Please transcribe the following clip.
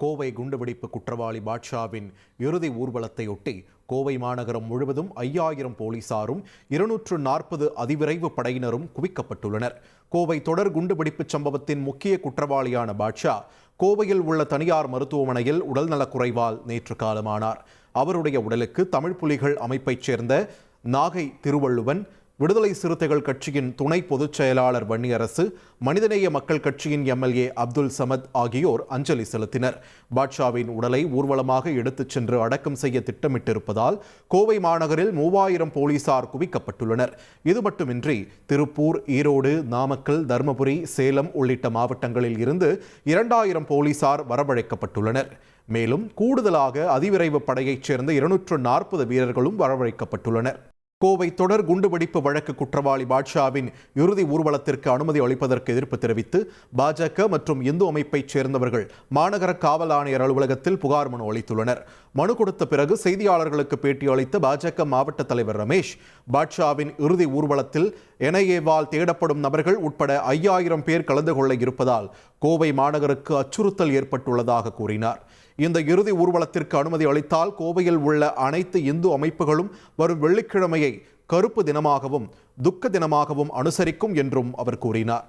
கோவை குண்டுவெடிப்பு குற்றவாளி பாட்ஷாவின் இறுதி ஊர்வலத்தையொட்டி கோவை மாநகரம் முழுவதும் 5000 போலீசாரும் 240 அதிவிரைவு படையினரும் குவிக்கப்பட்டுள்ளனர். கோவை தொடர் குண்டுவெடிப்பு சம்பவத்தின் முக்கிய குற்றவாளியான பாட்ஷா கோவையில் உள்ள தனியார் மருத்துவமனையில் உடல்நலக்குறைவால் நேற்று காலமானார். அவருடைய உடலுக்கு தமிழ் புலிகள் அமைப்பைச் சேர்ந்த நாகை திருவள்ளுவன், விடுதலை சிறுத்தைகள் கட்சியின் துணை பொதுச் செயலாளர் வன்னியரசு, மனிதநேய மக்கள் கட்சியின் எம்எல்ஏ அப்துல் சமத் ஆகியோர் அஞ்சலி செலுத்தினர். பாட்ஷாவின் உடலை ஊர்வலமாக எடுத்துச் சென்று அடக்கம் செய்ய திட்டமிட்டிருப்பதால் கோவை மாநகரில் 3000 போலீசார் குவிக்கப்பட்டுள்ளனர். இது மட்டுமின்றி திருப்பூர், ஈரோடு, நாமக்கல், தருமபுரி, சேலம் உள்ளிட்ட மாவட்டங்களில் இருந்து 2000 போலீசார் வரவழைக்கப்பட்டுள்ளனர். மேலும் கூடுதலாக அதிவிரைவு படையைச் சேர்ந்த 240 வீரர்களும் வரவழைக்கப்பட்டுள்ளனர். கோவை தொடர் குண்டுவெடிப்பு வழக்கு குற்றவாளி பாட்ஷாவின் இறுதி ஊர்வலத்திற்கு அனுமதி அளிப்பதற்கு எதிர்ப்பு தெரிவித்து பாஜக மற்றும் இந்து அமைப்பைச் சேர்ந்தவர்கள் மாநகர காவல் ஆணையர் அலுவலகத்தில் புகார் மனு அளித்துள்ளனர். மனு கொடுத்த பிறகு செய்தியாளர்களுக்கு பேட்டி அளித்த பாஜக மாவட்ட தலைவர் ரமேஷ், பாட்ஷாவின் இறுதி ஊர்வலத்தில் என்ஐஏவால் தேடப்படும் நபர்கள் உட்பட 5000 பேர் கலந்து கொள்ள இருப்பதால் கோவை மாநகருக்கு அச்சுறுத்தல் ஏற்பட்டுள்ளதாக கூறினார். இந்த இறுதி ஊர்வலத்திற்கு அனுமதி அளித்தால் கோவையில் உள்ள அனைத்து இந்து அமைப்புகளும் வரும் வெள்ளிக்கிழமையை கருப்பு தினமாகவும் துக்க தினமாகவும் அனுசரிக்கும் என்றும் அவர் கூறினார்.